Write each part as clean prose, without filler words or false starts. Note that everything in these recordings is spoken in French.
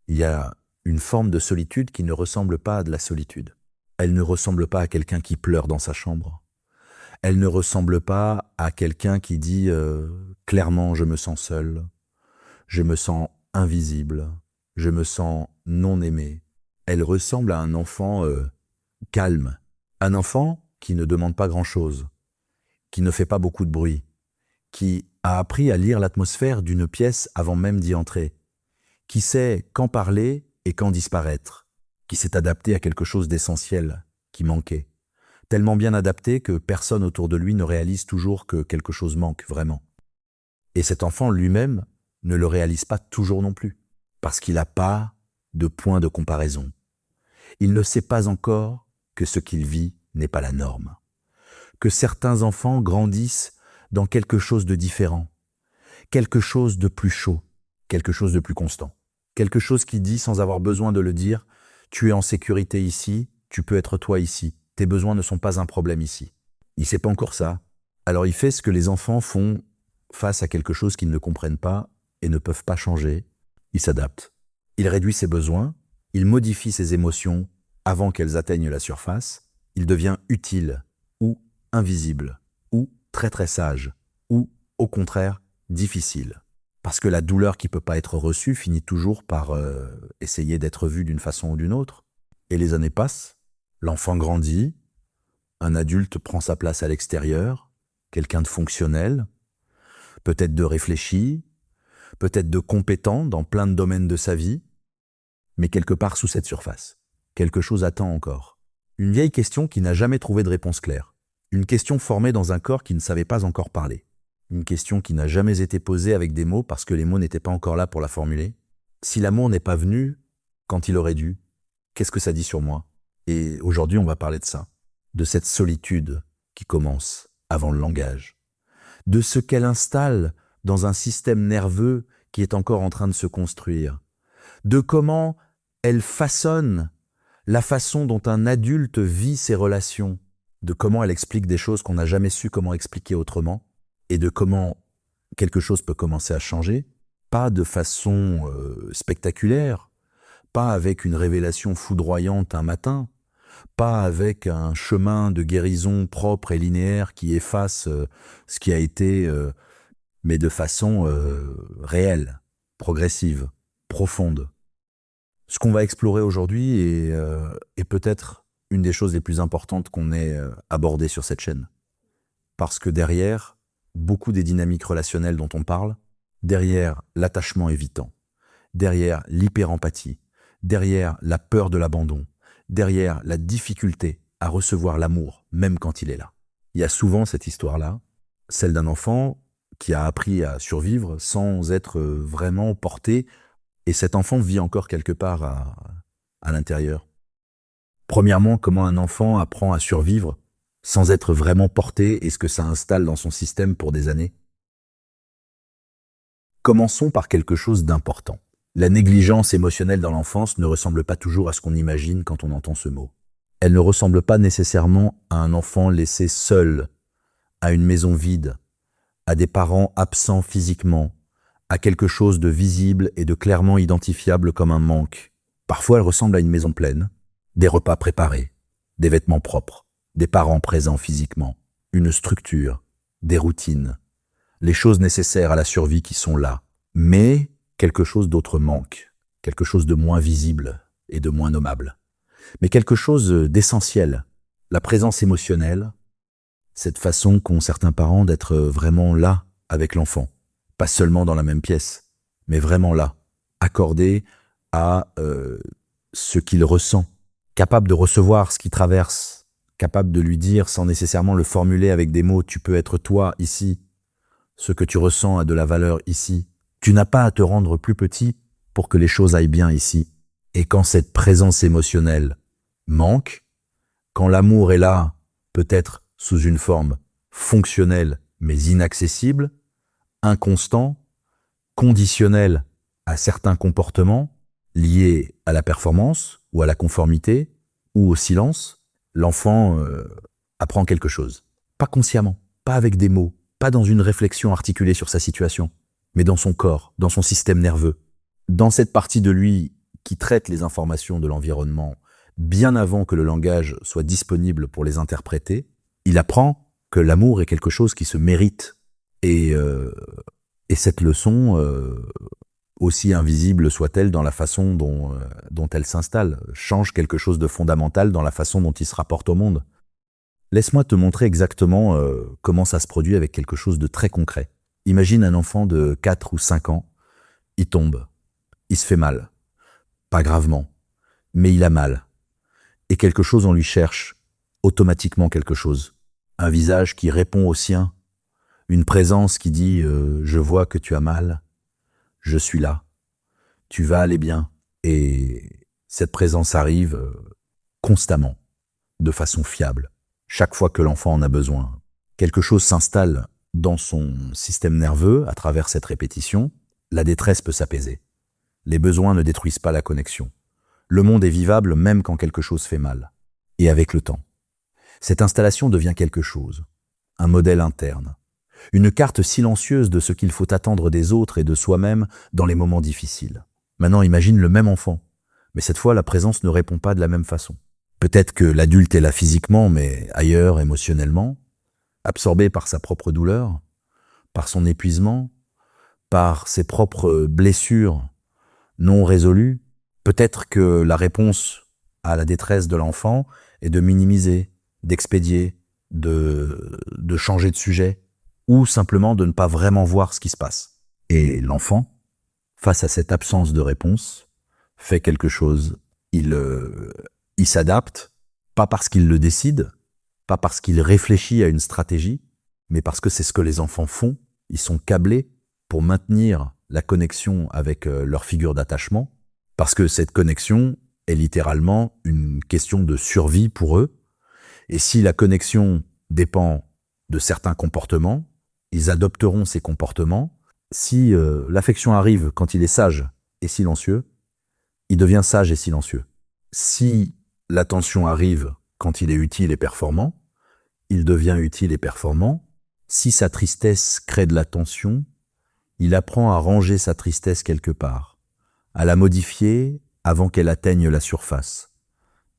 Il y a une forme de solitude qui ne ressemble pas à de la solitude. Elle ne ressemble pas à quelqu'un qui pleure dans sa chambre. Elle ne ressemble pas à quelqu'un qui dit clairement je me sens seul, je me sens invisible, je me sens non aimé. Elle ressemble à un enfant calme, un enfant qui ne demande pas grand-chose, qui ne fait pas beaucoup de bruit, qui a appris à lire l'atmosphère d'une pièce avant même d'y entrer, qui sait quand parler et quand disparaître, qui s'est adapté à quelque chose d'essentiel qui manquait, tellement bien adapté que personne autour de lui ne réalise toujours que quelque chose manque vraiment. Et cet enfant lui-même ne le réalise pas toujours non plus, parce qu'il n'a pas de point de comparaison. Il ne sait pas encore que ce qu'il vit n'est pas la norme, que certains enfants grandissent dans quelque chose de différent, quelque chose de plus chaud, quelque chose de plus constant, quelque chose qui dit sans avoir besoin de le dire, tu es en sécurité ici, tu peux être toi ici, tes besoins ne sont pas un problème ici. Il ne sait pas encore ça, alors il fait ce que les enfants font face à quelque chose qu'ils ne comprennent pas et ne peuvent pas changer, il s'adapte. Il réduit ses besoins, il modifie ses émotions avant qu'elles atteignent la surface, il devient utile ou invisible ou très très sage ou au contraire difficile. Parce que la douleur qui ne peut pas être reçue finit toujours par essayer d'être vue d'une façon ou d'une autre. Et les années passent, l'enfant grandit, un adulte prend sa place à l'extérieur, quelqu'un de fonctionnel, peut-être de réfléchi, peut-être de compétent dans plein de domaines de sa vie, mais quelque part sous cette surface. Quelque chose attend encore. Une vieille question qui n'a jamais trouvé de réponse claire. Une question formée dans un corps qui ne savait pas encore parler. Une question qui n'a jamais été posée avec des mots parce que les mots n'étaient pas encore là pour la formuler. Si l'amour n'est pas venu quand il aurait dû, qu'est-ce que ça dit sur moi? Et aujourd'hui, on va parler de ça. De cette solitude qui commence avant le langage. De ce qu'elle installe dans un système nerveux qui est encore en train de se construire. De comment elle façonne la façon dont un adulte vit ses relations, de comment elle explique des choses qu'on n'a jamais su comment expliquer autrement, et de comment quelque chose peut commencer à changer, pas de façon spectaculaire, pas avec une révélation foudroyante un matin, pas avec un chemin de guérison propre et linéaire qui efface ce qui a été, mais de façon réelle, progressive, profonde. Ce qu'on va explorer aujourd'hui est peut-être une des choses les plus importantes qu'on ait abordées sur cette chaîne. Parce que derrière beaucoup des dynamiques relationnelles dont on parle, derrière l'attachement évitant, derrière l'hyperempathie, derrière la peur de l'abandon, derrière la difficulté à recevoir l'amour, même quand il est là. Il y a souvent cette histoire-là, celle d'un enfant qui a appris à survivre sans être vraiment porté. Et cet enfant vit encore quelque part à l'intérieur. Premièrement, comment un enfant apprend à survivre sans être vraiment porté et ce que ça installe dans son système pour des années. Commençons par quelque chose d'important. La négligence émotionnelle dans l'enfance ne ressemble pas toujours à ce qu'on imagine quand on entend ce mot. Elle ne ressemble pas nécessairement à un enfant laissé seul, à une maison vide, à des parents absents physiquement, à quelque chose de visible et de clairement identifiable comme un manque. Parfois, elle ressemble à une maison pleine, des repas préparés, des vêtements propres, des parents présents physiquement, une structure, des routines, les choses nécessaires à la survie qui sont là. Mais quelque chose d'autre manque, quelque chose de moins visible et de moins nommable. Mais quelque chose d'essentiel, la présence émotionnelle, cette façon qu'ont certains parents d'être vraiment là avec l'enfant. Pas seulement dans la même pièce, mais vraiment là, accordé à ce qu'il ressent, capable de recevoir ce qu'il traverse, capable de lui dire sans nécessairement le formuler avec des mots, tu peux être toi ici, ce que tu ressens a de la valeur ici, tu n'as pas à te rendre plus petit pour que les choses aillent bien ici. Et quand cette présence émotionnelle manque, quand l'amour est là, peut-être sous une forme fonctionnelle mais inaccessible, inconstant, conditionnel à certains comportements liés à la performance ou à la conformité ou au silence, l'enfant apprend quelque chose. Pas consciemment, pas avec des mots, pas dans une réflexion articulée sur sa situation, mais dans son corps, dans son système nerveux, dans cette partie de lui qui traite les informations de l'environnement bien avant que le langage soit disponible pour les interpréter, il apprend que l'amour est quelque chose qui se mérite. Et cette leçon, aussi invisible soit-elle dans la façon dont elle s'installe, change quelque chose de fondamental dans la façon dont il se rapporte au monde. Laisse-moi te montrer exactement comment ça se produit avec quelque chose de très concret. Imagine un enfant de 4 ou 5 ans, il tombe, il se fait mal. Pas gravement, mais il a mal. Et quelque chose, on lui cherche automatiquement quelque chose. Un visage qui répond au sien, une présence qui dit je vois que tu as mal, je suis là, tu vas aller bien. Et cette présence arrive constamment, de façon fiable, chaque fois que l'enfant en a besoin. Quelque chose s'installe dans son système nerveux à travers cette répétition, la détresse peut s'apaiser. Les besoins ne détruisent pas la connexion. Le monde est vivable même quand quelque chose fait mal. Et avec le temps, cette installation devient quelque chose, un modèle interne, une carte silencieuse de ce qu'il faut attendre des autres et de soi-même dans les moments difficiles. Maintenant, imagine le même enfant, mais cette fois, la présence ne répond pas de la même façon. Peut-être que l'adulte est là physiquement, mais ailleurs émotionnellement, absorbé par sa propre douleur, par son épuisement, par ses propres blessures non résolues. Peut-être que la réponse à la détresse de l'enfant est de minimiser, d'expédier, de changer de sujet, ou simplement de ne pas vraiment voir ce qui se passe. Et l'enfant, face à cette absence de réponse, fait quelque chose. Il s'adapte, pas parce qu'il le décide, pas parce qu'il réfléchit à une stratégie, mais parce que c'est ce que les enfants font. Ils sont câblés pour maintenir la connexion avec leur figure d'attachement, parce que cette connexion est littéralement une question de survie pour eux. Et si la connexion dépend de certains comportements, ils adopteront ces comportements. Si l'affection arrive quand il est sage et silencieux, il devient sage et silencieux. Si l'attention arrive quand il est utile et performant, il devient utile et performant. Si sa tristesse crée de la tension, il apprend à ranger sa tristesse quelque part, à la modifier avant qu'elle atteigne la surface,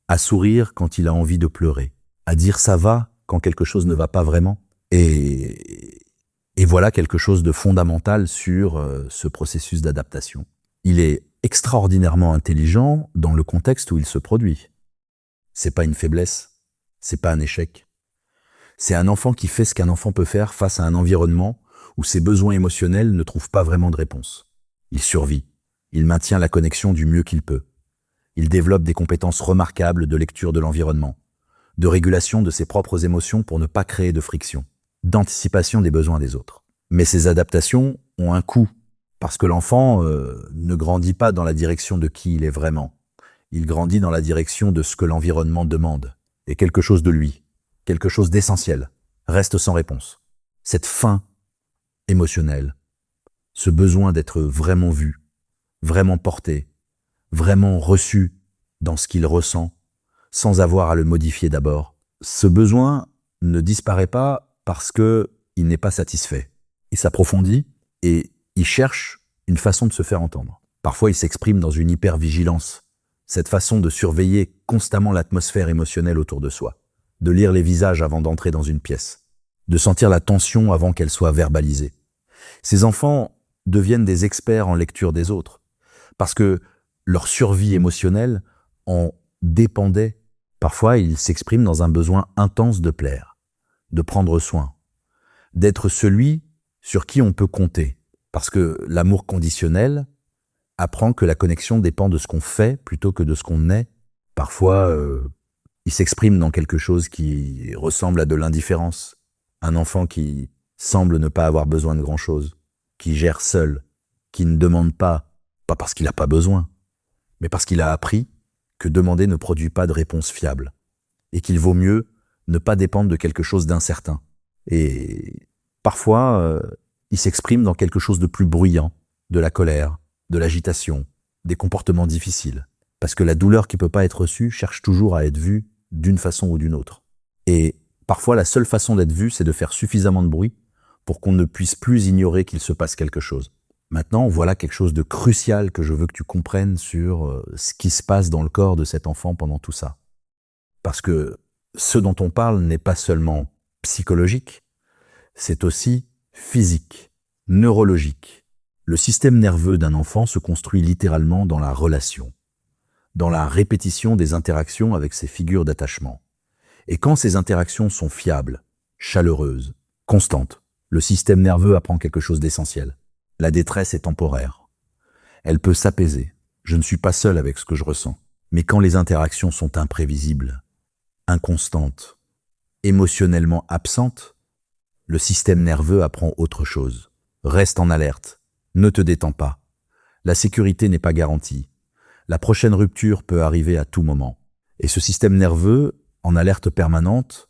à sourire quand il a envie de pleurer, à dire ça va quand quelque chose ne va pas vraiment. Et voilà quelque chose de fondamental sur ce processus d'adaptation. Il est extraordinairement intelligent dans le contexte où il se produit. C'est pas une faiblesse, c'est pas un échec. C'est un enfant qui fait ce qu'un enfant peut faire face à un environnement où ses besoins émotionnels ne trouvent pas vraiment de réponse. Il survit, il maintient la connexion du mieux qu'il peut. Il développe des compétences remarquables de lecture de l'environnement, de régulation de ses propres émotions pour ne pas créer de friction, d'anticipation des besoins des autres. Mais ces adaptations ont un coût, parce que l'enfant ne grandit pas dans la direction de qui il est vraiment. Il grandit dans la direction de ce que l'environnement demande, et quelque chose de lui, quelque chose d'essentiel, reste sans réponse. Cette faim émotionnelle, ce besoin d'être vraiment vu, vraiment porté, vraiment reçu dans ce qu'il ressent, sans avoir à le modifier d'abord. Ce besoin ne disparaît pas parce qu'il n'est pas satisfait. Il s'approfondit et il cherche une façon de se faire entendre. Parfois, il s'exprime dans une hypervigilance, cette façon de surveiller constamment l'atmosphère émotionnelle autour de soi, de lire les visages avant d'entrer dans une pièce, de sentir la tension avant qu'elle soit verbalisée. Ces enfants deviennent des experts en lecture des autres, parce que leur survie émotionnelle en dépendait. Parfois, ils s'expriment dans un besoin intense de plaire, de prendre soin, d'être celui sur qui on peut compter, parce que l'amour conditionnel apprend que la connexion dépend de ce qu'on fait plutôt que de ce qu'on est. Parfois, il s'exprime dans quelque chose qui ressemble à de l'indifférence. Un enfant qui semble ne pas avoir besoin de grand-chose, qui gère seul, qui ne demande pas parce qu'il n'a pas besoin, mais parce qu'il a appris que demander ne produit pas de réponse fiable, et qu'il vaut mieux ne pas dépendre de quelque chose d'incertain. Et parfois, il s'exprime dans quelque chose de plus bruyant, de la colère, de l'agitation, des comportements difficiles. Parce que la douleur qui ne peut pas être reçue cherche toujours à être vue d'une façon ou d'une autre. Et parfois, la seule façon d'être vue, c'est de faire suffisamment de bruit pour qu'on ne puisse plus ignorer qu'il se passe quelque chose. Maintenant, voilà quelque chose de crucial que je veux que tu comprennes sur ce qui se passe dans le corps de cet enfant pendant tout ça. Parce que ce dont on parle n'est pas seulement psychologique, c'est aussi physique, neurologique. Le système nerveux d'un enfant se construit littéralement dans la relation, dans la répétition des interactions avec ses figures d'attachement. Et quand ces interactions sont fiables, chaleureuses, constantes, le système nerveux apprend quelque chose d'essentiel. La détresse est temporaire. Elle peut s'apaiser. Je ne suis pas seul avec ce que je ressens. Mais quand les interactions sont imprévisibles, inconstantes, émotionnellement absentes, le système nerveux apprend autre chose. Reste en alerte. Ne te détends pas. La sécurité n'est pas garantie. La prochaine rupture peut arriver à tout moment. Et ce système nerveux, en alerte permanente,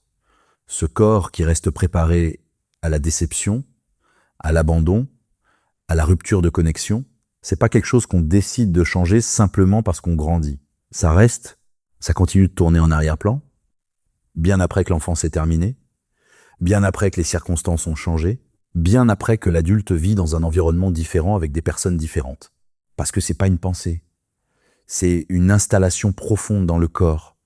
ce corps qui reste préparé à la déception, à l'abandon, à la rupture de connexion, c'est pas quelque chose qu'on décide de changer simplement parce qu'on grandit. Ça reste, ça continue de tourner en arrière-plan, bien après que l'enfance est terminée, bien après que les circonstances ont changé, bien après que l'adulte vit dans un environnement différent avec des personnes différentes. Parce que c'est pas une pensée, c'est une installation profonde dans le corps,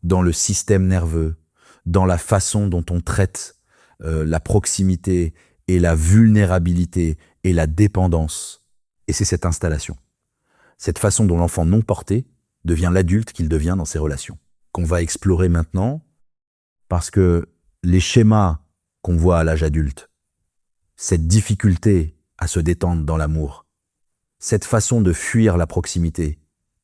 dans le système nerveux, dans la façon dont on traite la proximité et la vulnérabilité et la dépendance. Et c'est cette installation, cette façon dont l'enfant non porté devient l'adulte qu'il devient dans ses relations, qu'on va explorer maintenant, parce que les schémas qu'on voit à l'âge adulte, cette difficulté à se détendre dans l'amour, cette façon de fuir la proximité,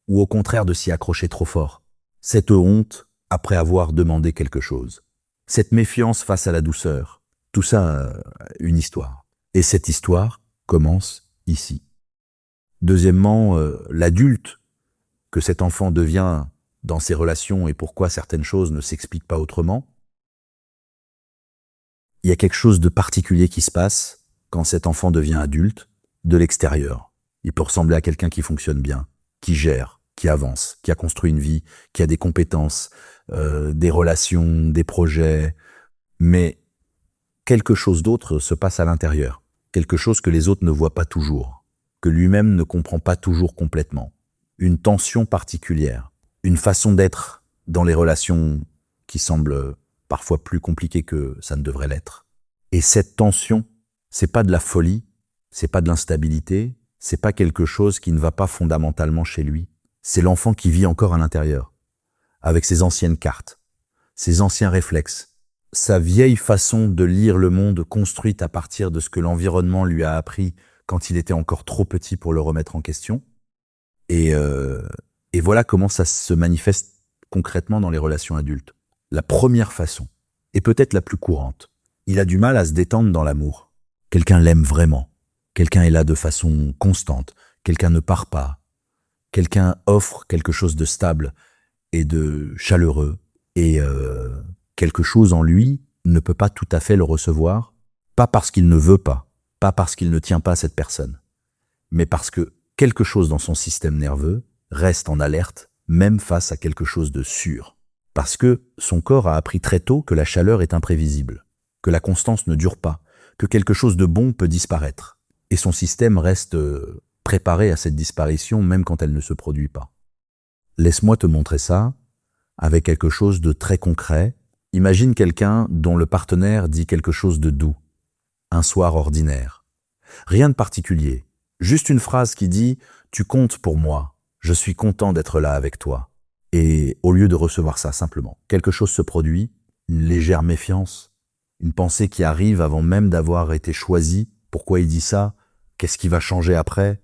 ou au contraire de s'y accrocher trop fort, cette honte après avoir demandé quelque chose, cette méfiance face à la douceur, tout ça, une histoire. Et cette histoire commence ici. Deuxièmement, l'adulte que cet enfant devient dans ses relations et pourquoi certaines choses ne s'expliquent pas autrement, il y a quelque chose de particulier qui se passe quand cet enfant devient adulte de l'extérieur. Il peut ressembler à quelqu'un qui fonctionne bien, qui gère, qui avance, qui a construit une vie, qui a des compétences, des relations, des projets, mais quelque chose d'autre se passe à l'intérieur, quelque chose que les autres ne voient pas toujours, que lui-même ne comprend pas toujours complètement, une tension particulière, une façon d'être dans les relations qui semble parfois plus compliquée que ça ne devrait l'être. Et cette tension, c'est pas de la folie, c'est pas de l'instabilité, c'est pas quelque chose qui ne va pas fondamentalement chez lui. C'est l'enfant qui vit encore à l'intérieur, avec ses anciennes cartes, ses anciens réflexes, sa vieille façon de lire le monde construite à partir de ce que l'environnement lui a appris quand il était encore trop petit pour le remettre en question. Et voilà comment ça se manifeste concrètement dans les relations adultes. La première façon, et peut-être la plus courante, il a du mal à se détendre dans l'amour. Quelqu'un l'aime vraiment, quelqu'un est là de façon constante, quelqu'un ne part pas, quelqu'un offre quelque chose de stable et de chaleureux, et quelque chose en lui ne peut pas tout à fait le recevoir, pas parce qu'il ne veut pas parce qu'il ne tient pas à cette personne, mais parce que quelque chose dans son système nerveux reste en alerte, même face à quelque chose de sûr. Parce que son corps a appris très tôt que la chaleur est imprévisible, que la constance ne dure pas, que quelque chose de bon peut disparaître. Et son système reste préparé à cette disparition même quand elle ne se produit pas. Laisse-moi te montrer ça avec quelque chose de très concret. Imagine quelqu'un dont le partenaire dit quelque chose de doux, un soir ordinaire. Rien de particulier, juste une phrase qui dit « Tu comptes pour moi, je suis content d'être là avec toi ». Et au lieu de recevoir ça simplement, quelque chose se produit, une légère méfiance, une pensée qui arrive avant même d'avoir été choisie. Pourquoi il dit ça? Qu'est-ce qui va changer après?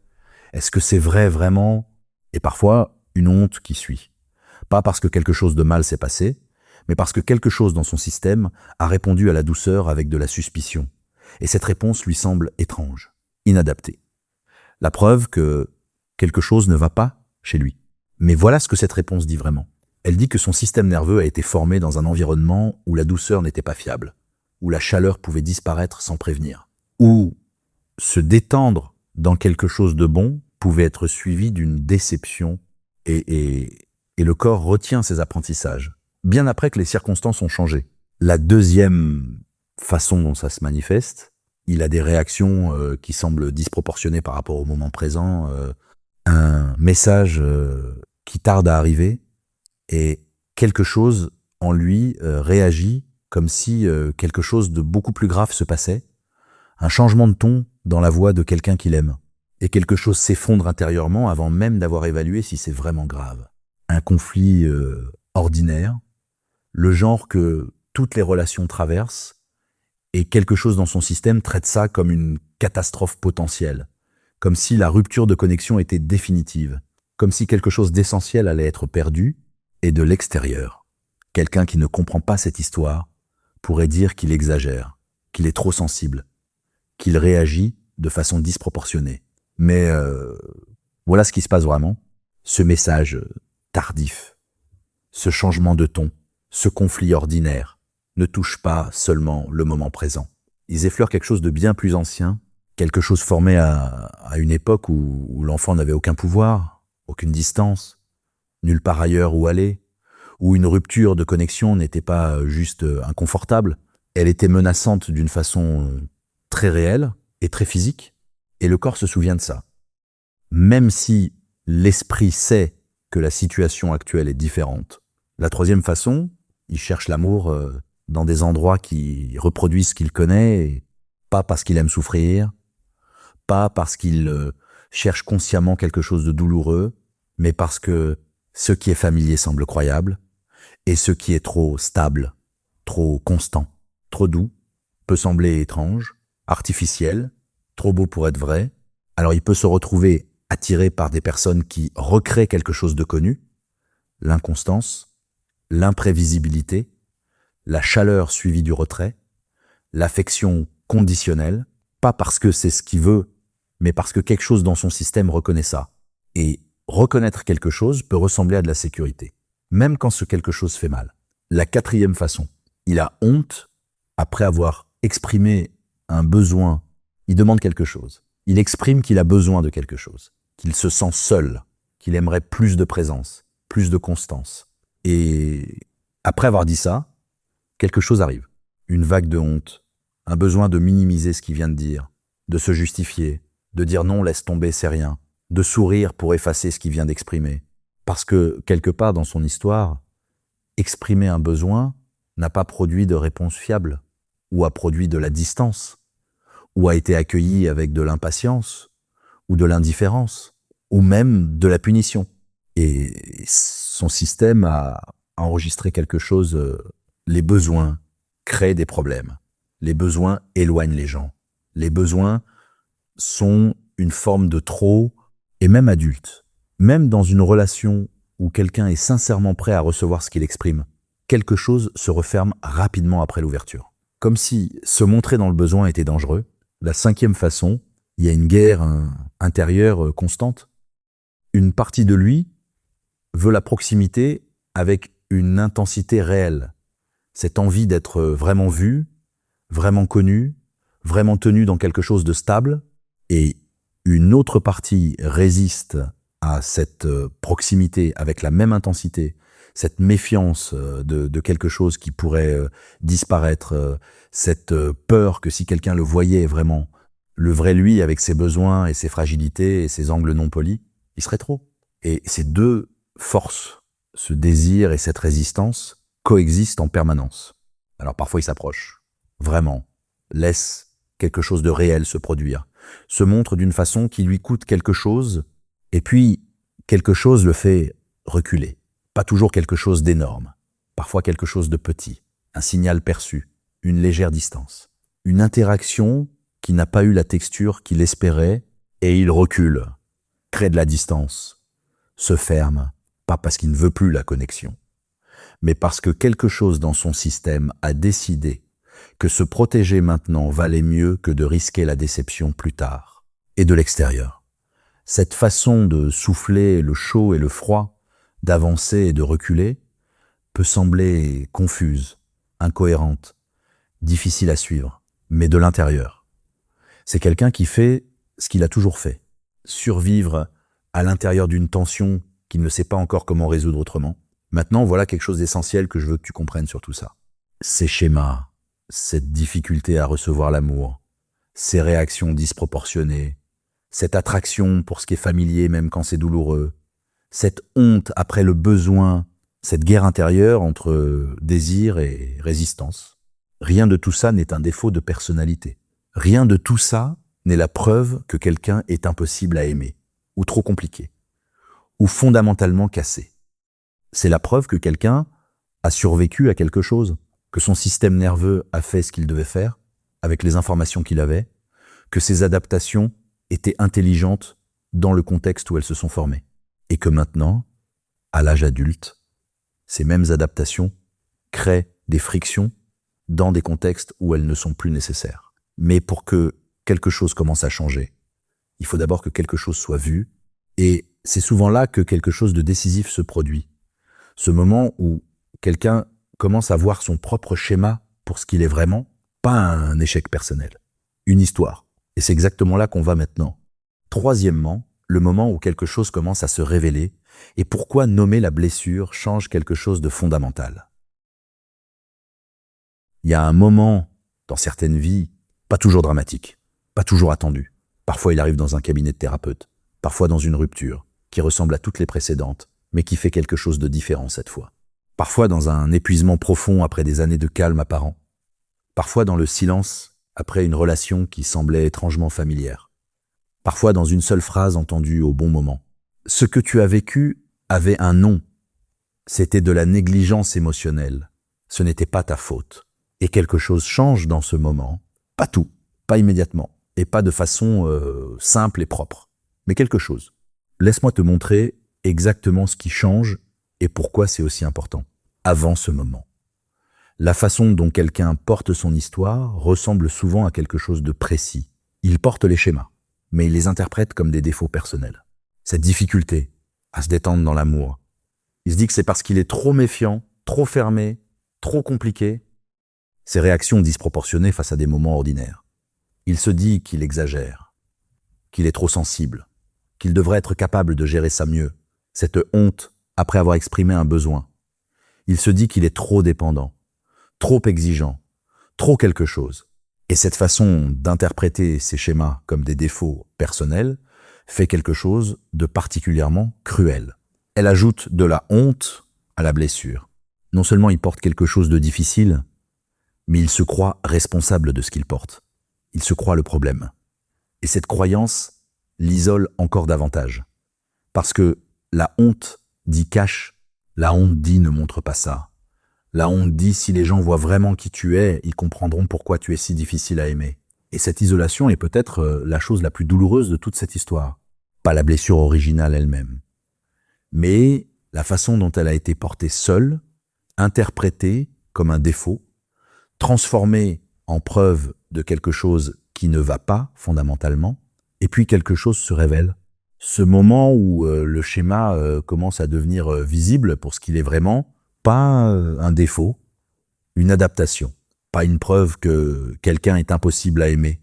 Est-ce que c'est vrai vraiment? Et parfois, une honte qui suit. Pas parce que quelque chose de mal s'est passé, mais parce que quelque chose dans son système a répondu à la douceur avec de la suspicion. Et cette réponse lui semble étrange, inadaptée. La preuve que quelque chose ne va pas chez lui. Mais voilà ce que cette réponse dit vraiment. Elle dit que son système nerveux a été formé dans un environnement où la douceur n'était pas fiable, où la chaleur pouvait disparaître sans prévenir, où se détendre dans quelque chose de bon pouvait être suivi d'une déception et le corps retient ses apprentissages, bien après que les circonstances ont changé. La deuxième façon dont ça se manifeste, Il a des réactions qui semblent disproportionnées par rapport au moment présent, un message qui tarde à arriver, et quelque chose en lui réagit comme si quelque chose de beaucoup plus grave se passait, un changement de ton dans la voix de quelqu'un qu'il aime, et quelque chose s'effondre intérieurement avant même d'avoir évalué si c'est vraiment grave. Un conflit ordinaire, le genre que toutes les relations traversent, et quelque chose dans son système traite ça comme une catastrophe potentielle, comme si la rupture de connexion était définitive, comme si quelque chose d'essentiel allait être perdu, et de l'extérieur. Quelqu'un qui ne comprend pas cette histoire pourrait dire qu'il exagère, qu'il est trop sensible, qu'il réagit de façon disproportionnée. Mais voilà ce qui se passe vraiment. Ce message tardif, ce changement de ton, ce conflit ordinaire, ne touchent pas seulement le moment présent. Ils effleurent quelque chose de bien plus ancien, quelque chose formé à une époque où l'enfant n'avait aucun pouvoir, aucune distance, nulle part ailleurs où aller, où une rupture de connexion n'était pas juste inconfortable, elle était menaçante d'une façon très réelle et très physique, et le corps se souvient de ça. Même si l'esprit sait que la situation actuelle est différente. La troisième façon, il cherche l'amour dans des endroits qui reproduisent ce qu'il connaît, et pas parce qu'il aime souffrir, pas parce qu'il cherche consciemment quelque chose de douloureux, mais parce que ce qui est familier semble croyable, et ce qui est trop stable, trop constant, trop doux, peut sembler étrange, artificiel, trop beau pour être vrai. Alors il peut se retrouver attiré par des personnes qui recréent quelque chose de connu, l'inconstance, l'imprévisibilité, la chaleur suivie du retrait, l'affection conditionnelle, pas parce que c'est ce qu'il veut, mais parce que quelque chose dans son système reconnaît ça. Et reconnaître quelque chose peut ressembler à de la sécurité, même quand ce quelque chose fait mal. La quatrième façon, il a honte après avoir exprimé un besoin. Il demande quelque chose. Il exprime qu'il a besoin de quelque chose, qu'il se sent seul, qu'il aimerait plus de présence, plus de constance. Et après avoir dit ça, quelque chose arrive. Une vague de honte, un besoin de minimiser ce qu'il vient de dire, de se justifier, de dire non, laisse tomber, c'est rien, de sourire pour effacer ce qu'il vient d'exprimer. Parce que, quelque part dans son histoire, exprimer un besoin n'a pas produit de réponse fiable, ou a produit de la distance, ou a été accueilli avec de l'impatience, ou de l'indifférence, ou même de la punition. Et son système a enregistré quelque chose. Les besoins créent des problèmes. Les besoins éloignent les gens. Les besoins sont une forme de trop, et même adulte. Même dans une relation où quelqu'un est sincèrement prêt à recevoir ce qu'il exprime, quelque chose se referme rapidement après l'ouverture. Comme si se montrer dans le besoin était dangereux. La cinquième façon, il y a une guerre intérieure constante. Une partie de lui veut la proximité avec une intensité réelle. Cette envie d'être vraiment vu, vraiment connu, vraiment tenu dans quelque chose de stable, et une autre partie résiste à cette proximité avec la même intensité, cette méfiance de quelque chose qui pourrait disparaître, cette peur que si quelqu'un le voyait vraiment, le vrai lui avec ses besoins et ses fragilités et ses angles non polis, il serait trop. Et ces deux forces, ce désir et cette résistance, coexistent en permanence. Alors parfois ils s'approchent, vraiment, laissent quelque chose de réel se produire, se montrent d'une façon qui lui coûte quelque chose, et puis quelque chose le fait reculer. Pas toujours quelque chose d'énorme, parfois quelque chose de petit, un signal perçu, une légère distance, une interaction qui n'a pas eu la texture qu'il espérait, et il recule, crée de la distance, se ferme, pas parce qu'il ne veut plus la connexion, mais parce que quelque chose dans son système a décidé que se protéger maintenant valait mieux que de risquer la déception plus tard. Et de l'extérieur, cette façon de souffler le chaud et le froid, d'avancer et de reculer, peut sembler confuse, incohérente, difficile à suivre, mais de l'intérieur. C'est quelqu'un qui fait ce qu'il a toujours fait, survivre à l'intérieur d'une tension qu'il ne sait pas encore comment résoudre autrement. Maintenant, voilà quelque chose d'essentiel que je veux que tu comprennes sur tout ça. Ces schémas, cette difficulté à recevoir l'amour, ces réactions disproportionnées, cette attraction pour ce qui est familier même quand c'est douloureux, cette honte après le besoin, cette guerre intérieure entre désir et résistance. Rien de tout ça n'est un défaut de personnalité. Rien de tout ça n'est la preuve que quelqu'un est impossible à aimer, ou trop compliqué, ou fondamentalement cassé. C'est la preuve que quelqu'un a survécu à quelque chose, que son système nerveux a fait ce qu'il devait faire, avec les informations qu'il avait, que ses adaptations étaient intelligentes dans le contexte où elles se sont formées. Et que maintenant, à l'âge adulte, ces mêmes adaptations créent des frictions dans des contextes où elles ne sont plus nécessaires. Mais pour que quelque chose commence à changer, il faut d'abord que quelque chose soit vu, et c'est souvent là que quelque chose de décisif se produit. Ce moment où quelqu'un commence à voir son propre schéma pour ce qu'il est vraiment, pas un échec personnel, une histoire. Et c'est exactement là qu'on va maintenant. Troisièmement, le moment où quelque chose commence à se révéler, et pourquoi nommer la blessure change quelque chose de fondamental. Il y a un moment dans certaines vies, pas toujours dramatique, pas toujours attendu. Parfois il arrive dans un cabinet de thérapeute, parfois dans une rupture, qui ressemble à toutes les précédentes, mais qui fait quelque chose de différent cette fois. Parfois dans un épuisement profond après des années de calme apparent. Parfois dans le silence après une relation qui semblait étrangement familière. Parfois dans une seule phrase entendue au bon moment. Ce que tu as vécu avait un nom. C'était de la négligence émotionnelle. Ce n'était pas ta faute. Et quelque chose change dans ce moment. Pas tout, pas immédiatement, et pas de façon simple et propre, mais quelque chose. Laisse-moi te montrer exactement ce qui change et pourquoi c'est aussi important, avant ce moment. La façon dont quelqu'un porte son histoire ressemble souvent à quelque chose de précis. Il porte les schémas, mais il les interprète comme des défauts personnels. Cette difficulté à se détendre dans l'amour, il se dit que c'est parce qu'il est trop méfiant, trop fermé, trop compliqué. Ses réactions disproportionnées face à des moments ordinaires. Il se dit qu'il exagère, qu'il est trop sensible, qu'il devrait être capable de gérer ça mieux, cette honte après avoir exprimé un besoin. Il se dit qu'il est trop dépendant, trop exigeant, trop quelque chose. Et cette façon d'interpréter ces schémas comme des défauts personnels fait quelque chose de particulièrement cruel. Elle ajoute de la honte à la blessure. Non seulement il porte quelque chose de difficile, mais il se croit responsable de ce qu'il porte. Il se croit le problème. Et cette croyance l'isole encore davantage. Parce que la honte dit cache, la honte dit ne montre pas ça. La honte dit si les gens voient vraiment qui tu es, ils comprendront pourquoi tu es si difficile à aimer. Et cette isolation est peut-être la chose la plus douloureuse de toute cette histoire. Pas la blessure originale elle-même, mais la façon dont elle a été portée seule, interprétée comme un défaut, transformée en preuve de quelque chose qui ne va pas fondamentalement, et puis quelque chose se révèle. Ce moment où le schéma commence à devenir visible pour ce qu'il est vraiment, pas un défaut, une adaptation, pas une preuve que quelqu'un est impossible à aimer,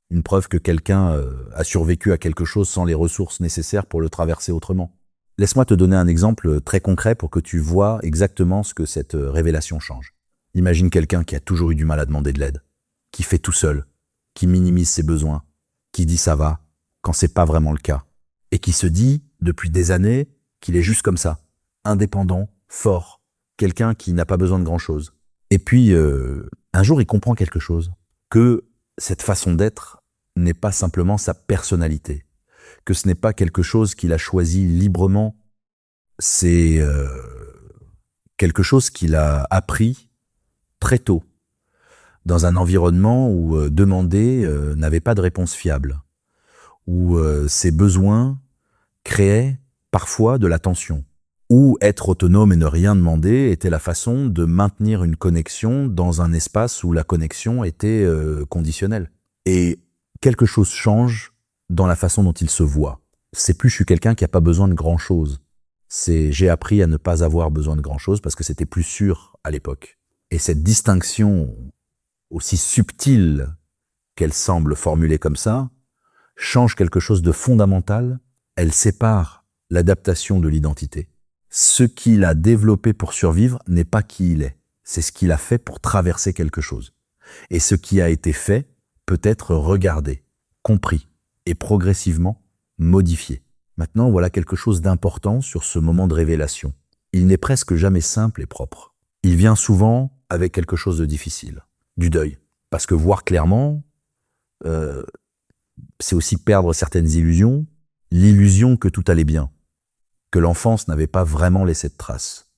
une preuve que quelqu'un a survécu à quelque chose sans les ressources nécessaires pour le traverser autrement. Laisse-moi te donner un exemple très concret pour que tu vois exactement ce que cette révélation change. Imagine quelqu'un qui a toujours eu du mal à demander de l'aide, qui fait tout seul, qui minimise ses besoins, qui dit ça va, quand c'est pas vraiment le cas, et qui se dit, depuis des années, qu'il est juste comme ça, indépendant, fort, quelqu'un qui n'a pas besoin de grand-chose. Et puis, un jour, il comprend quelque chose, que cette façon d'être n'est pas simplement sa personnalité, que ce n'est pas quelque chose qu'il a choisi librement, c'est quelque chose qu'il a appris très tôt, dans un environnement où demander n'avait pas de réponse fiable, où ses besoins créaient parfois de la tension, où être autonome et ne rien demander était la façon de maintenir une connexion dans un espace où la connexion était conditionnelle. Et quelque chose change dans la façon dont il se voit. C'est plus je suis quelqu'un qui n'a pas besoin de grand-chose. C'est j'ai appris à ne pas avoir besoin de grand-chose parce que c'était plus sûr à l'époque. Et cette distinction, aussi subtile qu'elle semble formulée comme ça, change quelque chose de fondamental. Elle sépare l'adaptation de l'identité. Ce qu'il a développé pour survivre n'est pas qui il est. C'est ce qu'il a fait pour traverser quelque chose. Et ce qui a été fait peut être regardé, compris et progressivement modifié. Maintenant, voilà quelque chose d'important sur ce moment de révélation. Il n'est presque jamais simple et propre. Il vient souvent avec quelque chose de difficile, du deuil. Parce que voir clairement, c'est aussi perdre certaines illusions, l'illusion que tout allait bien, que l'enfance n'avait pas vraiment laissé de traces,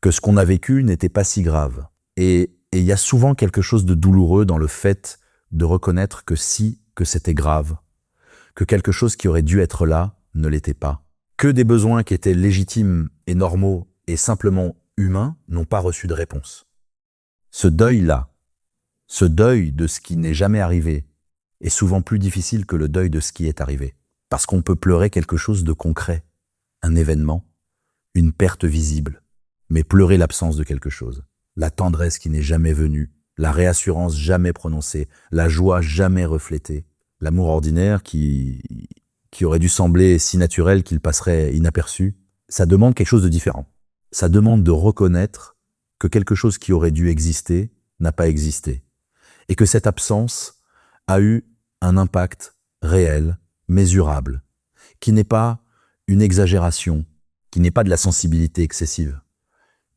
que ce qu'on a vécu n'était pas si grave. Et il y a souvent quelque chose de douloureux dans le fait de reconnaître que c'était grave, que quelque chose qui aurait dû être là ne l'était pas, que des besoins qui étaient légitimes et normaux et simplement humains n'ont pas reçu de réponse. Ce deuil-là, ce deuil de ce qui n'est jamais arrivé, est souvent plus difficile que le deuil de ce qui est arrivé. Parce qu'on peut pleurer quelque chose de concret, un événement, une perte visible, mais pleurer l'absence de quelque chose, la tendresse qui n'est jamais venue, la réassurance jamais prononcée, la joie jamais reflétée, l'amour ordinaire qui aurait dû sembler si naturel qu'il passerait inaperçu. Ça demande quelque chose de différent. Ça demande de reconnaître que quelque chose qui aurait dû exister n'a pas existé, et que cette absence a eu un impact réel, mesurable, qui n'est pas une exagération, qui n'est pas de la sensibilité excessive,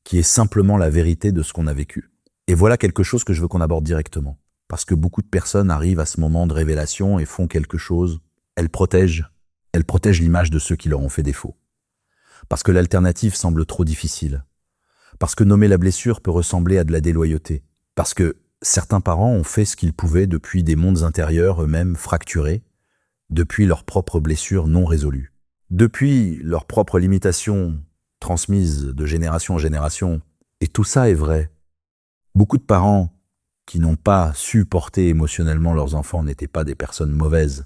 qui est simplement la vérité de ce qu'on a vécu. Et voilà quelque chose que je veux qu'on aborde directement, parce que beaucoup de personnes arrivent à ce moment de révélation et font quelque chose, elles protègent l'image de ceux qui leur ont fait défaut. Parce que l'alternative semble trop difficile, parce que nommer la blessure peut ressembler à de la déloyauté, parce que certains parents ont fait ce qu'ils pouvaient depuis des mondes intérieurs eux-mêmes fracturés, depuis leurs propres blessures non résolues, depuis leurs propres limitations transmises de génération en génération. Et tout ça est vrai. Beaucoup de parents qui n'ont pas su porter émotionnellement leurs enfants n'étaient pas des personnes mauvaises.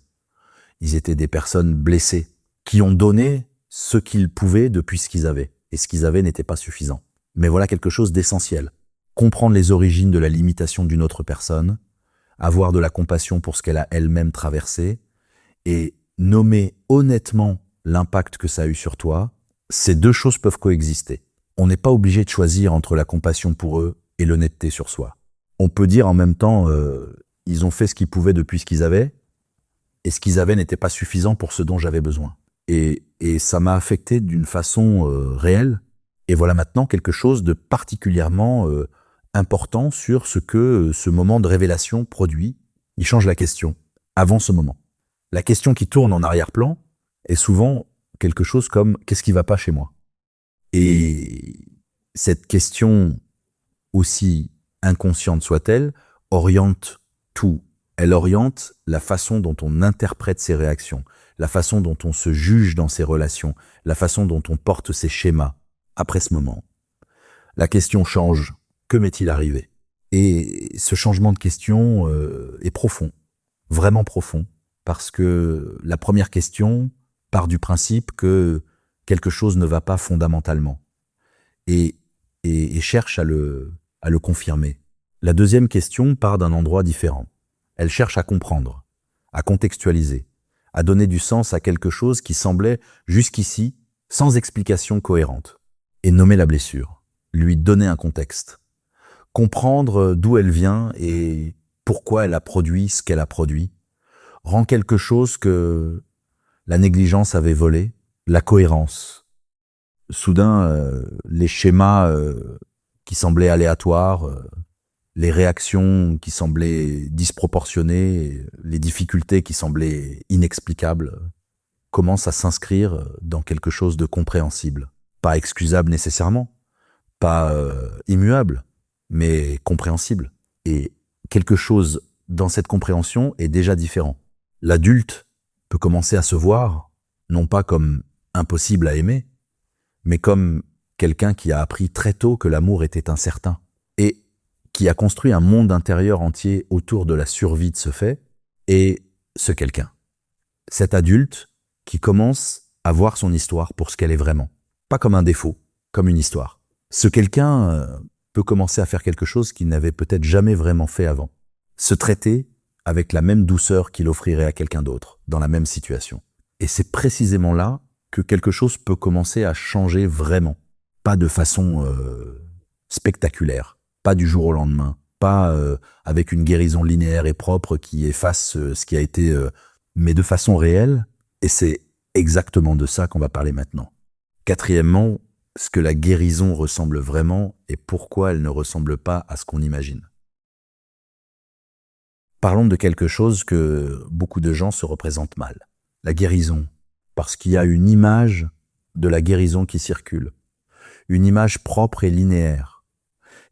Ils étaient des personnes blessées, qui ont donné ce qu'ils pouvaient depuis ce qu'ils avaient. Et ce qu'ils avaient n'était pas suffisant. Mais voilà quelque chose d'essentiel. Comprendre les origines de la limitation d'une autre personne, avoir de la compassion pour ce qu'elle a elle-même traversé, et nommer honnêtement l'impact que ça a eu sur toi, ces deux choses peuvent coexister. On n'est pas obligé de choisir entre la compassion pour eux et l'honnêteté sur soi. On peut dire en même temps, ils ont fait ce qu'ils pouvaient depuis ce qu'ils avaient, et ce qu'ils avaient n'était pas suffisant pour ce dont j'avais besoin. Et ça m'a affecté d'une façon réelle, et voilà maintenant quelque chose de particulièrement important sur ce que ce moment de révélation produit. Il change la question avant ce moment. La question qui tourne en arrière-plan est souvent quelque chose comme « qu'est-ce qui va pas chez moi ?» Et cette question, aussi inconsciente soit-elle, oriente tout. Elle oriente la façon dont on interprète ses réactions, la façon dont on se juge dans ses relations, la façon dont on porte ses schémas. Après ce moment, la question change. Que m'est-il arrivé? Et ce changement de question est profond, vraiment profond, parce que la première question part du principe que quelque chose ne va pas fondamentalement et cherche à le confirmer. La deuxième question part d'un endroit différent. Elle cherche à comprendre, à contextualiser, à donner du sens à quelque chose qui semblait jusqu'ici sans explication cohérente. Et nommer la blessure, lui donner un contexte, comprendre d'où elle vient et pourquoi elle a produit ce qu'elle a produit, rend quelque chose que la négligence avait volé, la cohérence. Soudain, les schémas qui semblaient aléatoires, les réactions qui semblaient disproportionnées, les difficultés qui semblaient inexplicables, commencent à s'inscrire dans quelque chose de compréhensible. Pas excusable nécessairement, pas immuable, mais compréhensible. Et quelque chose dans cette compréhension est déjà différent. L'adulte peut commencer à se voir, non pas comme impossible à aimer, mais comme quelqu'un qui a appris très tôt que l'amour était incertain et qui a construit un monde intérieur entier autour de la survie de ce fait, et ce quelqu'un. Cet adulte qui commence à voir son histoire pour ce qu'elle est vraiment. Pas comme un défaut, comme une histoire. Ce quelqu'un peut commencer à faire quelque chose qu'il n'avait peut-être jamais vraiment fait avant. Se traiter avec la même douceur qu'il offrirait à quelqu'un d'autre, dans la même situation. Et c'est précisément là que quelque chose peut commencer à changer vraiment. Pas de façon spectaculaire, pas du jour au lendemain, pas avec une guérison linéaire et propre qui efface ce qui a été, mais de façon réelle. Et c'est exactement de ça qu'on va parler maintenant. Quatrièmement, ce que la guérison ressemble vraiment et pourquoi elle ne ressemble pas à ce qu'on imagine. Parlons de quelque chose que beaucoup de gens se représentent mal. La guérison. Parce qu'il y a une image de la guérison qui circule. Une image propre et linéaire.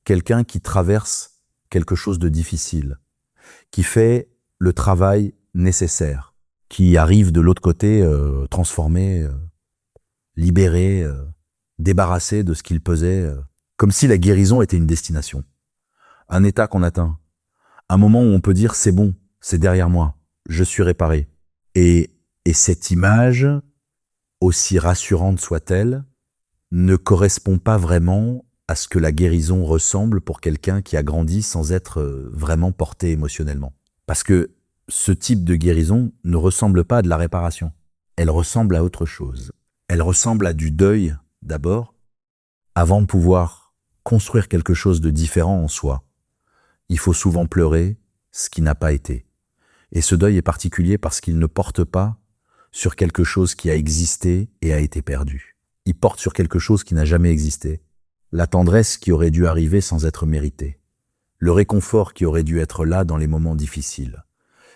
Quelqu'un qui traverse quelque chose de difficile. Qui fait le travail nécessaire. Qui arrive de l'autre côté transformé, libéré, débarrassé de ce qu'il pesait. Comme si la guérison était une destination. Un état qu'on atteint. Un moment où on peut dire c'est bon, c'est derrière moi, je suis réparé. Et cette image, aussi rassurante soit-elle, ne correspond pas vraiment à ce que la guérison ressemble pour quelqu'un qui a grandi sans être vraiment porté émotionnellement. Parce que ce type de guérison ne ressemble pas à de la réparation. Elle ressemble à autre chose. Elle ressemble à du deuil, d'abord, avant de pouvoir construire quelque chose de différent en soi. Il faut souvent pleurer ce qui n'a pas été. Et ce deuil est particulier parce qu'il ne porte pas sur quelque chose qui a existé et a été perdu. Il porte sur quelque chose qui n'a jamais existé. La tendresse qui aurait dû arriver sans être méritée. Le réconfort qui aurait dû être là dans les moments difficiles.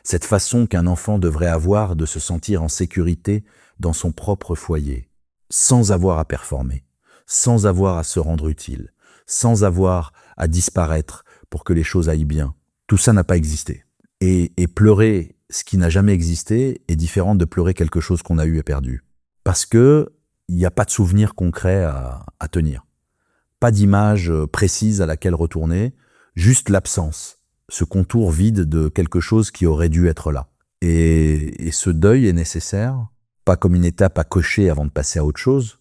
Cette façon qu'un enfant devrait avoir de se sentir en sécurité dans son propre foyer, sans avoir à performer, sans avoir à se rendre utile, sans avoir à disparaître pour que les choses aillent bien. Tout ça n'a pas existé. Et pleurer ce qui n'a jamais existé est différent de pleurer quelque chose qu'on a eu et perdu. Parce que il n'y a pas de souvenir concret à tenir. Pas d'image précise à laquelle retourner, juste l'absence, ce contour vide de quelque chose qui aurait dû être là. Et ce deuil est nécessaire, pas comme une étape à cocher avant de passer à autre chose,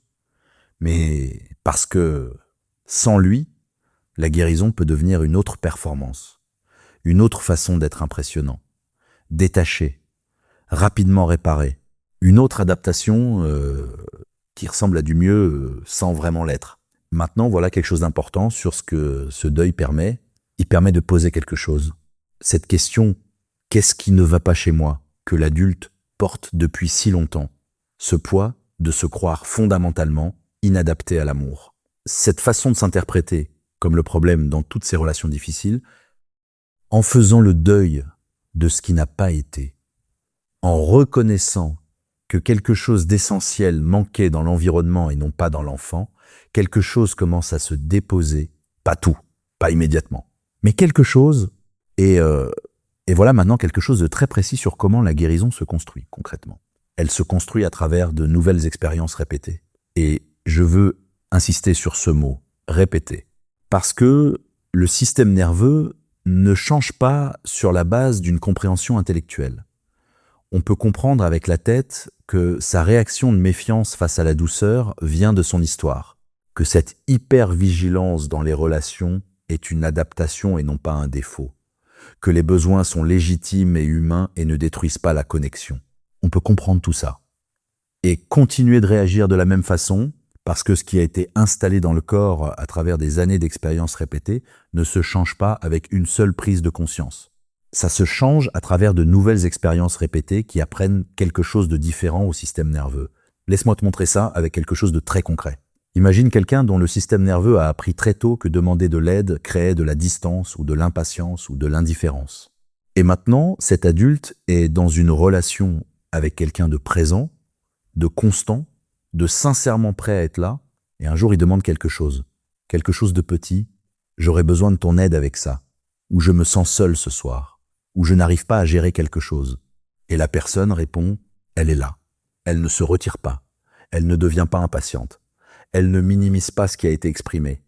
mais parce que sans lui, la guérison peut devenir une autre performance, une autre façon d'être impressionnant, détaché, rapidement réparé, une autre adaptation qui ressemble à du mieux sans vraiment l'être. Maintenant, voilà quelque chose d'important sur ce que ce deuil permet. Il permet de poser quelque chose. Cette question, qu'est-ce qui ne va pas chez moi, que l'adulte porte depuis si longtemps, ce poids de se croire fondamentalement inadapté à l'amour. Cette façon de s'interpréter comme le problème dans toutes ces relations difficiles, en faisant le deuil de ce qui n'a pas été, en reconnaissant que quelque chose d'essentiel manquait dans l'environnement et non pas dans l'enfant, quelque chose commence à se déposer, pas tout, pas immédiatement, mais quelque chose, et voilà maintenant quelque chose de très précis sur comment la guérison se construit concrètement. Elle se construit à travers de nouvelles expériences répétées. Et je veux insister sur ce mot, répéter. Parce que le système nerveux ne change pas sur la base d'une compréhension intellectuelle. On peut comprendre avec la tête que sa réaction de méfiance face à la douceur vient de son histoire, que cette hyper-vigilance dans les relations est une adaptation et non pas un défaut, que les besoins sont légitimes et humains et ne détruisent pas la connexion. On peut comprendre tout ça et continuer de réagir de la même façon parce que ce qui a été installé dans le corps à travers des années d'expériences répétées ne se change pas avec une seule prise de conscience. Ça se change à travers de nouvelles expériences répétées qui apprennent quelque chose de différent au système nerveux. Laisse-moi te montrer ça avec quelque chose de très concret. Imagine quelqu'un dont le système nerveux a appris très tôt que demander de l'aide créait de la distance ou de l'impatience ou de l'indifférence. Et maintenant, cet adulte est dans une relation avec quelqu'un de présent, de constant, de sincèrement prêt à être là, et un jour il demande quelque chose de petit, j'aurais besoin de ton aide avec ça, ou je me sens seul ce soir, ou je n'arrive pas à gérer quelque chose. Et la personne répond, elle est là, elle ne se retire pas, elle ne devient pas impatiente, elle ne minimise pas ce qui a été exprimé.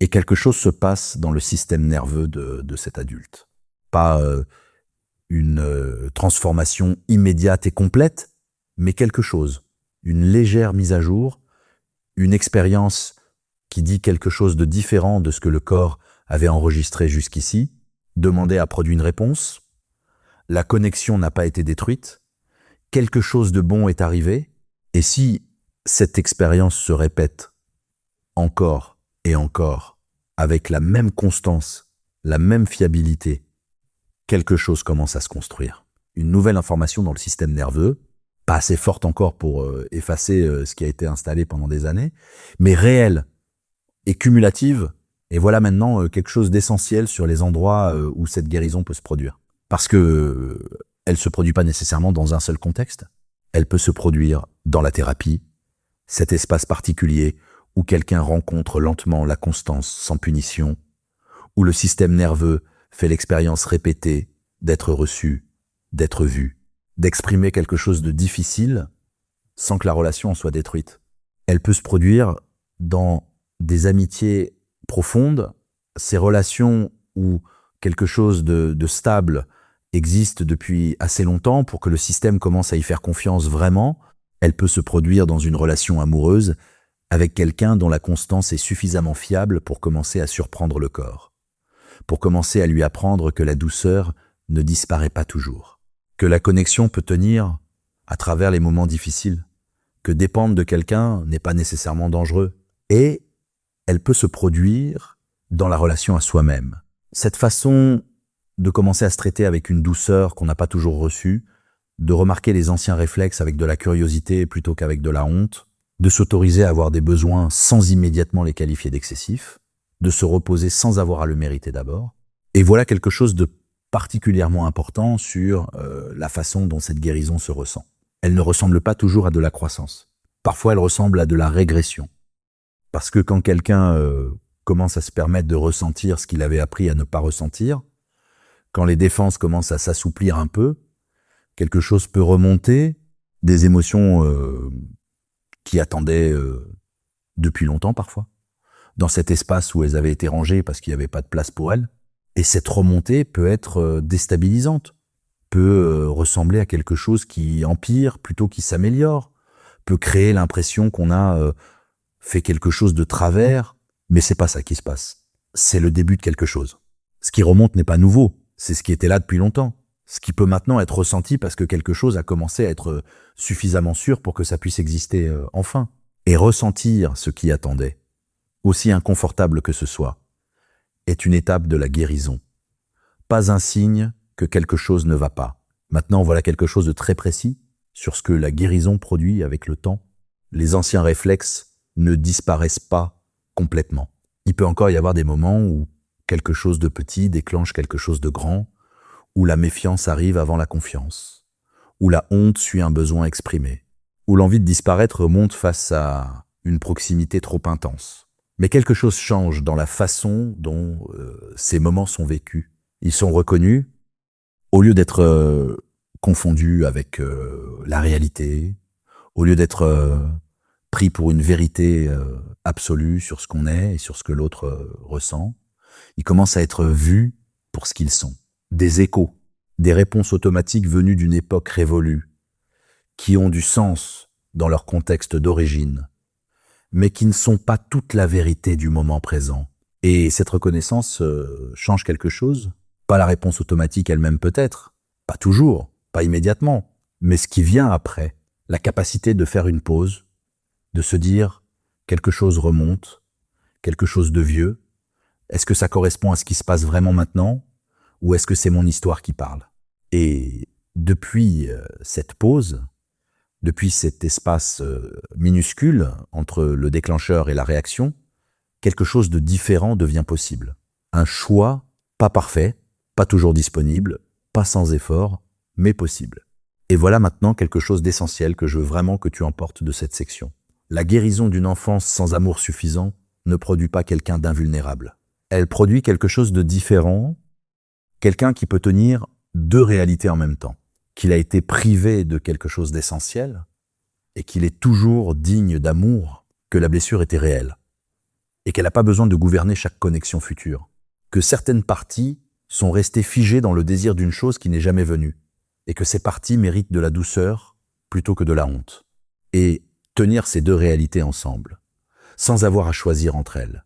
Et quelque chose se passe dans le système nerveux de cet adulte. Pas une transformation immédiate et complète, mais quelque chose. Une légère mise à jour, une expérience qui dit quelque chose de différent de ce que le corps avait enregistré jusqu'ici, demandé a produit une réponse, la connexion n'a pas été détruite, quelque chose de bon est arrivé, et si cette expérience se répète encore et encore, avec la même constance la même fiabilité, quelque chose commence à se construire. Une nouvelle information dans le système nerveux, pas assez forte encore pour effacer ce qui a été installé pendant des années, mais réelle et cumulative. Et voilà maintenant quelque chose d'essentiel sur les endroits où cette guérison peut se produire. Parce que elle se produit pas nécessairement dans un seul contexte. Elle peut se produire dans la thérapie, cet espace particulier où quelqu'un rencontre lentement la constance sans punition, où le système nerveux fait l'expérience répétée d'être reçu, d'être vu, d'exprimer quelque chose de difficile sans que la relation en soit détruite. Elle peut se produire dans des amitiés profondes, ces relations où quelque chose de stable existe depuis assez longtemps pour que le système commence à y faire confiance vraiment. Elle peut se produire dans une relation amoureuse avec quelqu'un dont la constance est suffisamment fiable pour commencer à surprendre le corps, pour commencer à lui apprendre que la douceur ne disparaît pas toujours, que la connexion peut tenir à travers les moments difficiles, que dépendre de quelqu'un n'est pas nécessairement dangereux, et elle peut se produire dans la relation à soi-même. Cette façon de commencer à se traiter avec une douceur qu'on n'a pas toujours reçue, de remarquer les anciens réflexes avec de la curiosité plutôt qu'avec de la honte, de s'autoriser à avoir des besoins sans immédiatement les qualifier d'excessifs, de se reposer sans avoir à le mériter d'abord. Et voilà quelque chose de particulièrement important sur la façon dont cette guérison se ressent. Elle ne ressemble pas toujours à de la croissance. Parfois, elle ressemble à de la régression. Parce que quand quelqu'un commence à se permettre de ressentir ce qu'il avait appris à ne pas ressentir, quand les défenses commencent à s'assouplir un peu, quelque chose peut remonter, des émotions qui attendaient depuis longtemps parfois, dans cet espace où elles avaient été rangées parce qu'il n'y avait pas de place pour elles. Et cette remontée peut être déstabilisante, peut ressembler à quelque chose qui empire plutôt qu'il s'améliore, peut créer l'impression qu'on a fait quelque chose de travers, mais c'est pas ça qui se passe. C'est le début de quelque chose. Ce qui remonte n'est pas nouveau, c'est ce qui était là depuis longtemps. Ce qui peut maintenant être ressenti parce que quelque chose a commencé à être suffisamment sûr pour que ça puisse exister enfin. Et ressentir ce qui attendait, aussi inconfortable que ce soit, est une étape de la guérison. Pas un signe que quelque chose ne va pas. Maintenant, voilà quelque chose de très précis sur ce que la guérison produit avec le temps. Les anciens réflexes ne disparaissent pas complètement. Il peut encore y avoir des moments où quelque chose de petit déclenche quelque chose de grand, où la méfiance arrive avant la confiance, où la honte suit un besoin exprimé, où l'envie de disparaître remonte face à une proximité trop intense. Mais quelque chose change dans la façon dont ces moments sont vécus. Ils sont reconnus, au lieu d'être confondus avec la réalité, au lieu d'être pris pour une vérité absolue sur ce qu'on est et sur ce que l'autre ressent, ils commencent à être vus pour ce qu'ils sont. Des échos, des réponses automatiques venues d'une époque révolue, qui ont du sens dans leur contexte d'origine, mais qui ne sont pas toute la vérité du moment présent. Et cette reconnaissance change quelque chose. Pas la réponse automatique elle-même peut-être, pas toujours, pas immédiatement, mais ce qui vient après, la capacité de faire une pause, de se dire quelque chose remonte, quelque chose de vieux. Est-ce que ça correspond à ce qui se passe vraiment maintenant, ou est-ce que c'est mon histoire qui parle? Et depuis cette pause, depuis cet espace minuscule entre le déclencheur et la réaction, quelque chose de différent devient possible. Un choix pas parfait, pas toujours disponible, pas sans effort, mais possible. Et voilà maintenant quelque chose d'essentiel que je veux vraiment que tu emportes de cette section. La guérison d'une enfance sans amour suffisant ne produit pas quelqu'un d'invulnérable. Elle produit quelque chose de différent, quelqu'un qui peut tenir deux réalités en même temps, qu'il a été privé de quelque chose d'essentiel et qu'il est toujours digne d'amour, que la blessure était réelle et qu'elle n'a pas besoin de gouverner chaque connexion future, que certaines parties sont restées figées dans le désir d'une chose qui n'est jamais venue et que ces parties méritent de la douceur plutôt que de la honte. Et tenir ces deux réalités ensemble, sans avoir à choisir entre elles,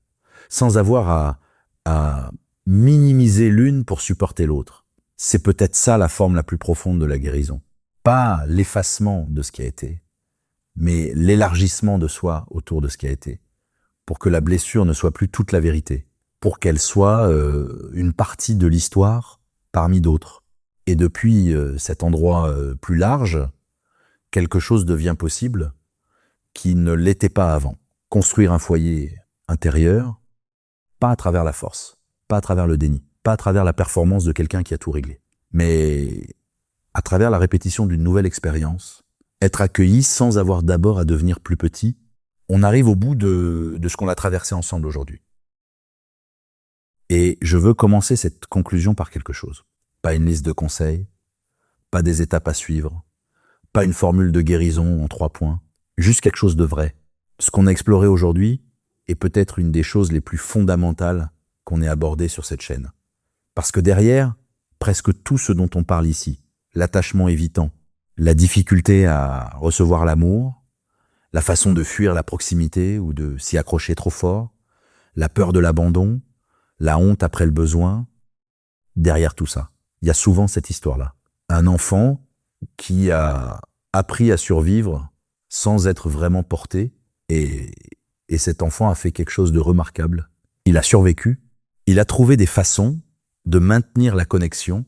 sans avoir à minimiser l'une pour supporter l'autre. C'est peut-être ça la forme la plus profonde de la guérison. Pas l'effacement de ce qui a été, mais l'élargissement de soi autour de ce qui a été, pour que la blessure ne soit plus toute la vérité, pour qu'elle soit une partie de l'histoire parmi d'autres. Et depuis cet endroit plus large, quelque chose devient possible qui ne l'était pas avant. Construire un foyer intérieur, pas à travers la force, pas à travers le déni, pas à travers la performance de quelqu'un qui a tout réglé, mais à travers la répétition d'une nouvelle expérience, être accueilli sans avoir d'abord à devenir plus petit. On arrive au bout de ce qu'on a traversé ensemble aujourd'hui. Et je veux commencer cette conclusion par quelque chose. Pas une liste de conseils, pas des étapes à suivre, pas une formule de guérison en 3 points, juste quelque chose de vrai. Ce qu'on a exploré aujourd'hui est peut-être une des choses les plus fondamentales qu'on ait abordées sur cette chaîne. Parce que derrière, presque tout ce dont on parle ici, l'attachement évitant, la difficulté à recevoir l'amour, la façon de fuir la proximité ou de s'y accrocher trop fort, la peur de l'abandon, la honte après le besoin, derrière tout ça, il y a souvent cette histoire-là. Un enfant qui a appris à survivre sans être vraiment porté, et cet enfant a fait quelque chose de remarquable. Il a survécu, il a trouvé des façons de maintenir la connexion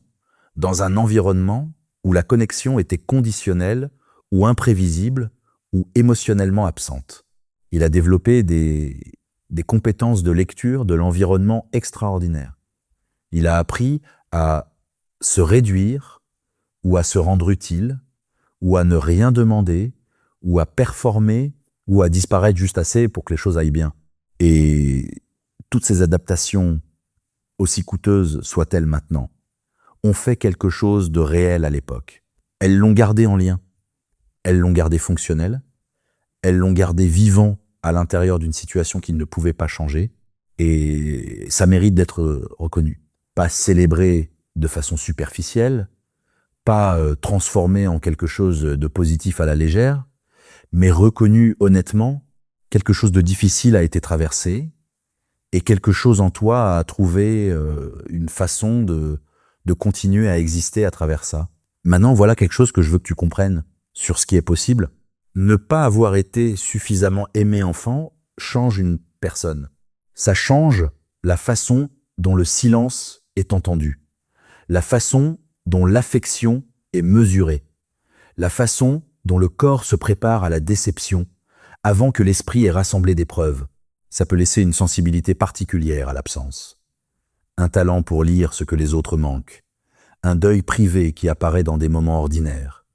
dans un environnement où la connexion était conditionnelle ou imprévisible ou émotionnellement absente. Il a développé des compétences de lecture de l'environnement extraordinaires. Il a appris à se réduire ou à se rendre utile ou à ne rien demander ou à performer ou à disparaître juste assez pour que les choses aillent bien. Et toutes ces adaptations, aussi coûteuses soient-elles maintenant, ont fait quelque chose de réel à l'époque. Elles l'ont gardé en lien, elles l'ont gardé fonctionnel, elles l'ont gardé vivant à l'intérieur d'une situation qui ne pouvait pas changer, et ça mérite d'être reconnu. Pas célébré de façon superficielle, pas transformé en quelque chose de positif à la légère, mais reconnu honnêtement, quelque chose de difficile a été traversé, et quelque chose en toi a trouvé une façon de continuer à exister à travers ça. Maintenant, voilà quelque chose que je veux que tu comprennes sur ce qui est possible. Ne pas avoir été suffisamment aimé enfant change une personne. Ça change la façon dont le silence est entendu, la façon dont l'affection est mesurée, la façon dont le corps se prépare à la déception avant que l'esprit ait rassemblé des preuves. Ça peut laisser une sensibilité particulière à l'absence. Un talent pour lire ce que les autres manquent. Un deuil privé qui apparaît dans des moments ordinaires.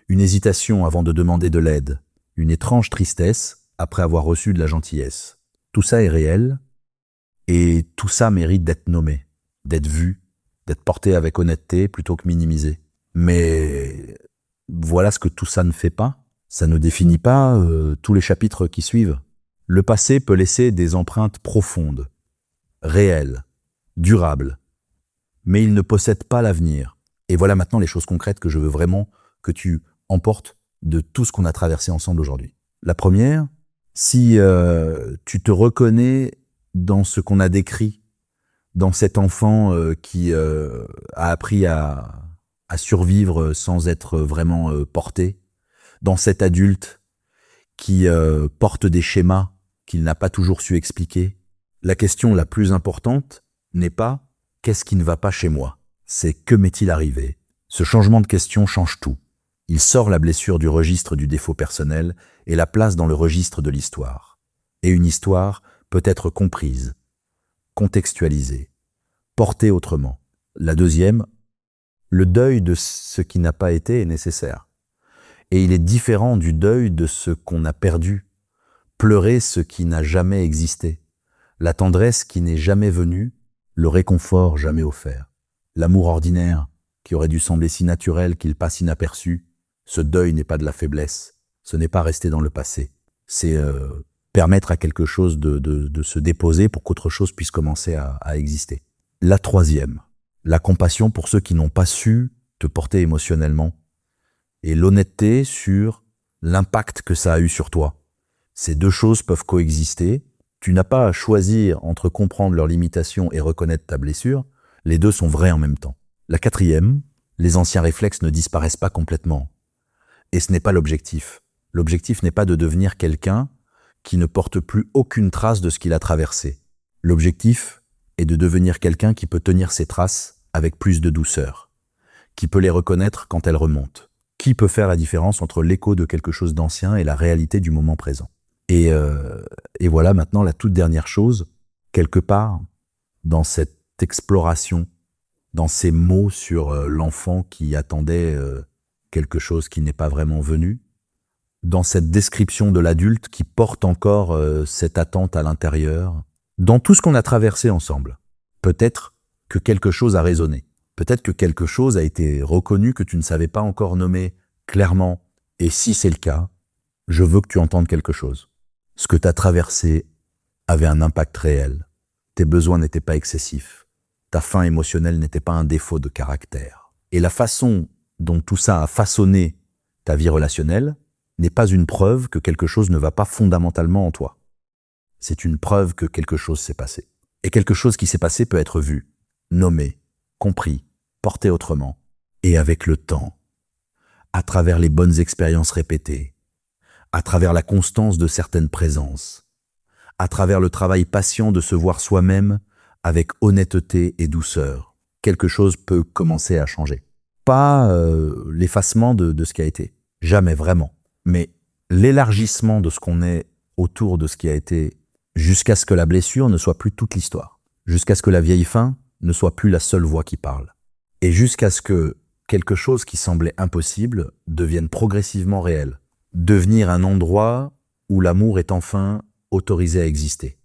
Une hésitation avant de demander de l'aide. Une étrange tristesse après avoir reçu de la gentillesse. Tout ça est réel et tout ça mérite d'être nommé, d'être vu, d'être porté avec honnêteté plutôt que minimisé. Mais voilà ce que tout ça ne fait pas. Ça ne définit pas tous les chapitres qui suivent. Le passé peut laisser des empreintes profondes, réelles, durables, mais il ne possède pas l'avenir. Et voilà maintenant les choses concrètes que je veux vraiment que tu emportes de tout ce qu'on a traversé ensemble aujourd'hui. La première, si tu te reconnais dans ce qu'on a décrit, dans cet enfant qui a appris à survivre sans être vraiment porté, dans cet adulte qui porte des schémas qu'il n'a pas toujours su expliquer, la question la plus importante n'est pas « qu'est-ce qui ne va pas chez moi ?» C'est « que m'est-il arrivé ?» Ce changement de question change tout. Il sort la blessure du registre du défaut personnel et la place dans le registre de l'histoire. Et une histoire peut être comprise, contextualisée, portée autrement. La deuxième, le deuil de ce qui n'a pas été est nécessaire. Et il est différent du deuil de ce qu'on a perdu. Pleurer ce qui n'a jamais existé. La tendresse qui n'est jamais venue, le réconfort jamais offert. L'amour ordinaire qui aurait dû sembler si naturel qu'il passe inaperçu. Ce deuil n'est pas de la faiblesse. Ce n'est pas rester dans le passé. C'est permettre à quelque chose de se déposer pour qu'autre chose puisse commencer à exister. La troisième, la compassion pour ceux qui n'ont pas su te porter émotionnellement et l'honnêteté sur l'impact que ça a eu sur toi. Ces deux choses peuvent coexister. Tu n'as pas à choisir entre comprendre leurs limitations et reconnaître ta blessure. Les deux sont vrais en même temps. La quatrième, les anciens réflexes ne disparaissent pas complètement. Et ce n'est pas l'objectif. L'objectif n'est pas de devenir quelqu'un qui ne porte plus aucune trace de ce qu'il a traversé. L'objectif et de devenir quelqu'un qui peut tenir ses traces avec plus de douceur, qui peut les reconnaître quand elles remontent, qui peut faire la différence entre l'écho de quelque chose d'ancien et la réalité du moment présent. Et voilà maintenant la toute dernière chose, quelque part, dans cette exploration, dans ces mots sur l'enfant qui attendait quelque chose qui n'est pas vraiment venu, dans cette description de l'adulte qui porte encore cette attente à l'intérieur, dans tout ce qu'on a traversé ensemble. Peut-être que quelque chose a résonné. Peut-être que quelque chose a été reconnu que tu ne savais pas encore nommer clairement. Et si c'est le cas, je veux que tu entendes quelque chose. Ce que tu as traversé avait un impact réel. Tes besoins n'étaient pas excessifs. Ta faim émotionnelle n'était pas un défaut de caractère. Et la façon dont tout ça a façonné ta vie relationnelle n'est pas une preuve que quelque chose ne va pas fondamentalement en toi. C'est une preuve que quelque chose s'est passé. Et quelque chose qui s'est passé peut être vu, nommé, compris, porté autrement. Et avec le temps, à travers les bonnes expériences répétées, à travers la constance de certaines présences, à travers le travail patient de se voir soi-même avec honnêteté et douceur, quelque chose peut commencer à changer. Pas l'effacement de ce qui a été, jamais vraiment, mais l'élargissement de ce qu'on est autour de ce qui a été, jusqu'à ce que la blessure ne soit plus toute l'histoire, jusqu'à ce que la vieille faim ne soit plus la seule voix qui parle, et jusqu'à ce que quelque chose qui semblait impossible devienne progressivement réel, devenir un endroit où l'amour est enfin autorisé à exister.